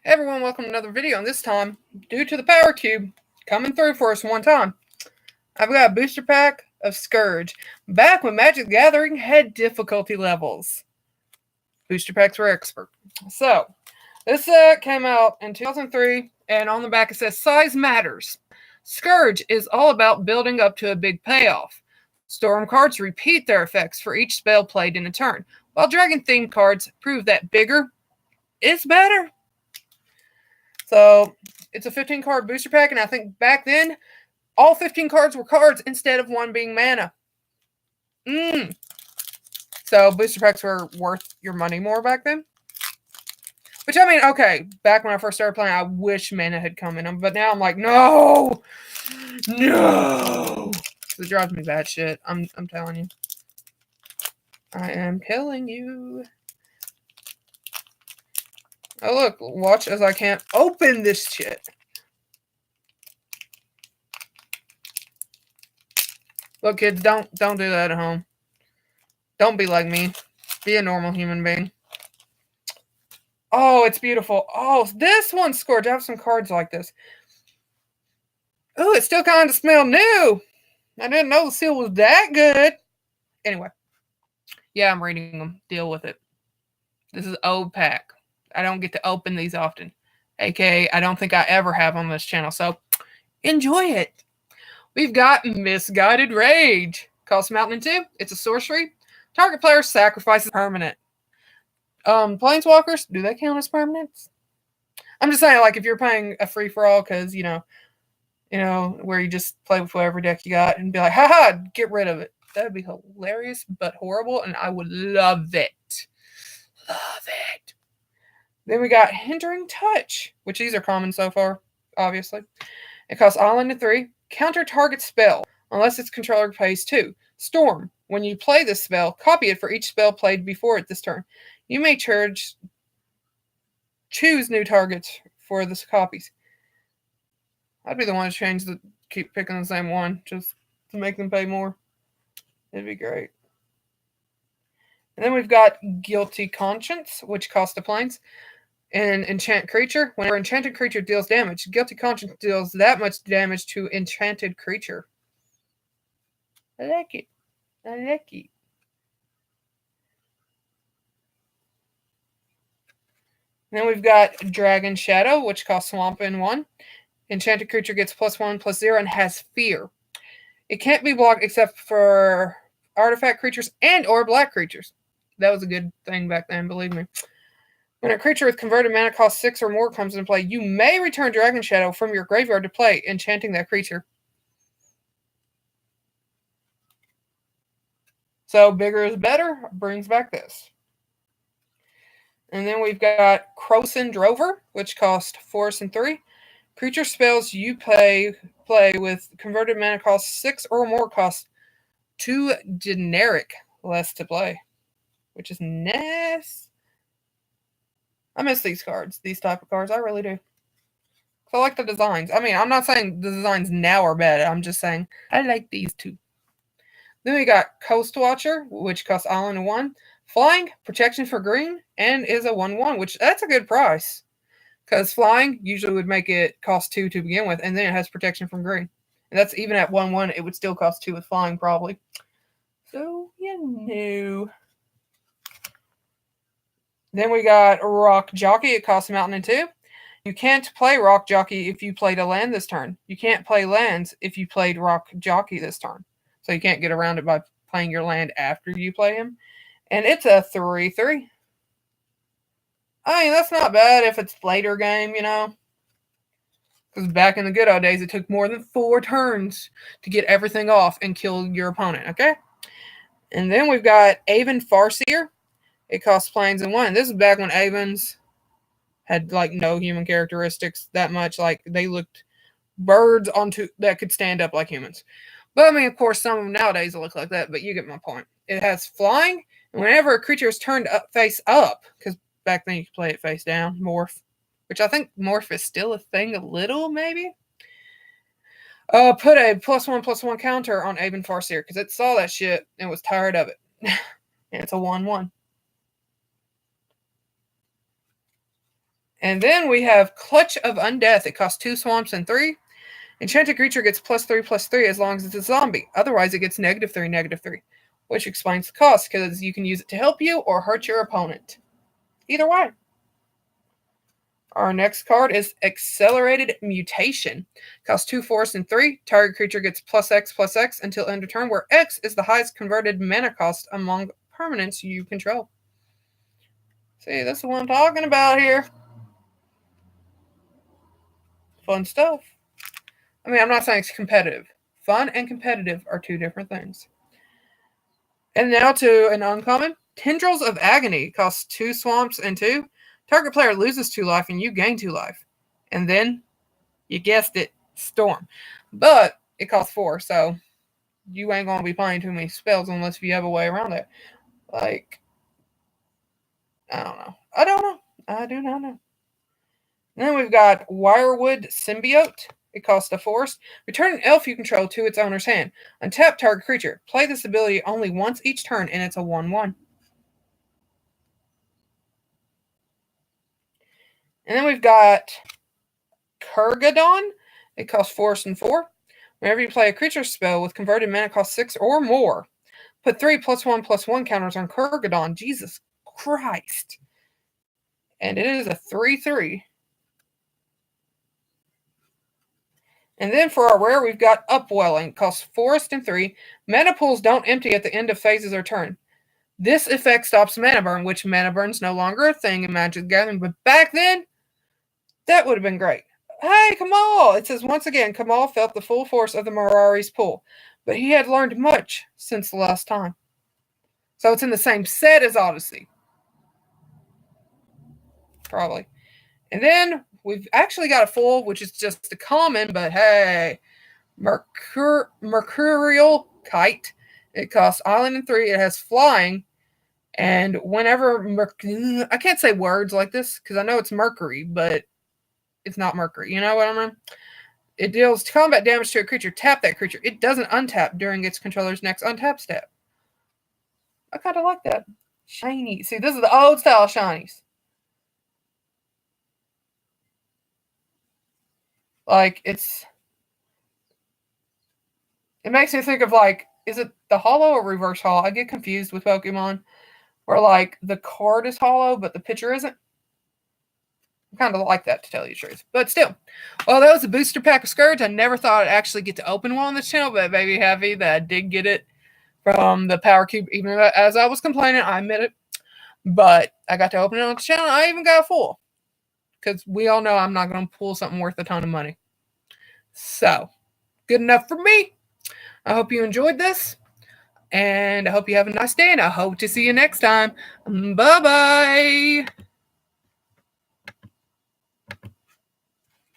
Hey everyone, welcome to another video, and this time, due to the power cube coming through for us one time, I've got a booster pack of Scourge, back when Magic the Gathering had difficulty levels. Booster packs were expert. So, this came out in 2003, and on the back it says, Size Matters. Scourge is all about building up to a big payoff. Storm cards repeat their effects for each spell played in a turn, while Dragon-themed cards prove that bigger is better. So it's a 15 card booster pack, and I think back then all 15 cards were cards instead of one being mana. So booster packs were worth your money more back then. Which, I mean, okay, back when I first started playing, I wish mana had come in them, but now I'm like, no. It drives me bad shit. I'm telling you. I am killing you. Oh look, watch as I can't open this shit. Look, kids, don't do that at home. Don't be like me. Be a normal human being. Oh, it's beautiful. Oh, this one's Scourge. I have some cards like this. Oh, it still kind of smells new. I didn't know the seal was that good. Anyway. Yeah, I'm reading them. Deal with it. This is old pack. I don't get to open these often. AKA, I don't think I ever have on this channel. So, enjoy it. We've got Misguided Rage. Costs Mountain 2. It's a sorcery. Target player sacrifices permanent. Planeswalkers, do they count as permanents? I'm just saying, like, if you're playing a free-for-all, because, you know, where you just play with whatever deck you got and be like, haha, get rid of it. That would be hilarious, but horrible, and I would love it. Love it. Then we got Hindering Touch, which these are common so far, obviously. It costs Island to 3. Counter target spell, unless its controller pays 2. Storm. When you play this spell, copy it for each spell played before it this turn. You may choose new targets for the copies. I'd be the one to keep picking the same one, just to make them pay more. It'd be great. And then we've got Guilty Conscience, which costs a plains. An enchant creature. Whenever enchanted creature deals damage, Guilty Conscience deals that much damage to enchanted creature. I like it. And then we've got Dragon Shadow, which costs Swamp in 1. Enchanted creature gets +1/+0 and has fear. It can't be blocked except for artifact creatures and or black creatures. That was a good thing back then, believe me. When a creature with converted mana cost 6 or more comes into play, you may return Dragon Shadow from your graveyard to play, enchanting that creature. So bigger is better brings back this. And then we've got Krosan Drover, which costs 4 and 3. Creature spells you play with converted mana cost 6 or more cost 2 generic less to play, which is nice. I miss these cards, these type of cards. I really do. So I like the designs. I mean, I'm not saying the designs now are bad. I'm just saying I like these two. Then we got Coast Watcher, which costs Island 1. Flying, protection for green, and is a 1/1, which that's a good price. Because flying usually would make it cost 2 to begin with, and then it has protection from green. And that's even at 1/1, it would still cost 2 with flying, probably. So, you know. Then we got Rock Jockey. It costs Mountain 2. You can't play Rock Jockey if you played a land this turn. You can't play lands if you played Rock Jockey this turn. So you can't get around it by playing your land after you play him. And it's a 3/3. I mean, that's not bad if it's later game, you know. Because back in the good old days, it took more than 4 turns to get everything off and kill your opponent, okay? And then we've got Avon Farseer. It costs plains in 1. This is back when Avons had, like, no human characteristics that much. Like, they looked birds that could stand up like humans. But, I mean, of course, some of them nowadays look like that, but you get my point. It has flying, and whenever a creature is turned face up, because back then you could play it face down, morph, which I think morph is still a thing a little, maybe. Put a +1/+1 counter on Avon Farseer, because it saw that shit and was tired of it. And it's a 1/1. And then we have Clutch of Undeath. It costs 2 swamps and 3. Enchanted creature gets +3/+3 as long as it's a zombie. Otherwise, it gets -3/-3, which explains the cost because you can use it to help you or hurt your opponent. Either way. Our next card is Accelerated Mutation. Costs 2 force and 3. Target creature gets +X/+X until end of turn, where X is the highest converted mana cost among permanents you control. See, that's the one I'm talking about here. Fun stuff. I mean, I'm not saying it's competitive. Fun and competitive are two different things. And now to an uncommon. Tendrils of Agony. Costs 2 swamps and 2. Target player loses 2 life and you gain 2 life. And then, you guessed it, Storm. But it costs 4, so you ain't going to be playing too many spells unless you have a way around it. Like, I don't know. I do not know. And then we've got Wirewood Symbiote. It costs a force. Return an elf you control to its owner's hand. Untap target creature. Play this ability only once each turn, and it's a 1/1. And then we've got Kurgadon. It costs force and 4. Whenever you play a creature spell with converted mana cost 6 or more, put 3 +1/+1 counters on Kurgadon. Jesus Christ. And it is a 3/3. And then for our rare, we've got Upwelling. Costs forest and 3. Mana pools don't empty at the end of phases or turn. This effect stops mana burn, which mana burn's no longer a thing in Magic the Gathering. But back then, that would have been great. Hey, Kamal! It says, once again, Kamal felt the full force of the Mirari's pull, but he had learned much since the last time. So it's in the same set as Odyssey. Probably. And then we've actually got a full, which is just a common, but hey, Mercurial Kite. It costs island and 3. It has flying. And whenever I can't say words like this because I know it's Mercury, but it's not Mercury. You know what I mean? It deals combat damage to a creature. Tap that creature. It doesn't untap during its controller's next untap step. I kind of like that. Shiny. See, this is the old style shinies. Like, it makes me think of, like, is it the hollow or reverse hollow? I get confused with Pokemon where, like, the card is hollow, but the picture isn't. I kind of like that, to tell you the truth. But still. Well, that was a booster pack of Scourge. I never thought I'd actually get to open one on this channel, but baby happy that I did get it from the Power Cube. Even as I was complaining, I admit it. But I got to open it on the channel. I even got a full. Because we all know I'm not going to pull something worth a ton of money. So, good enough for me. I hope you enjoyed this. And I hope you have a nice day. And I hope to see you next time. Bye-bye.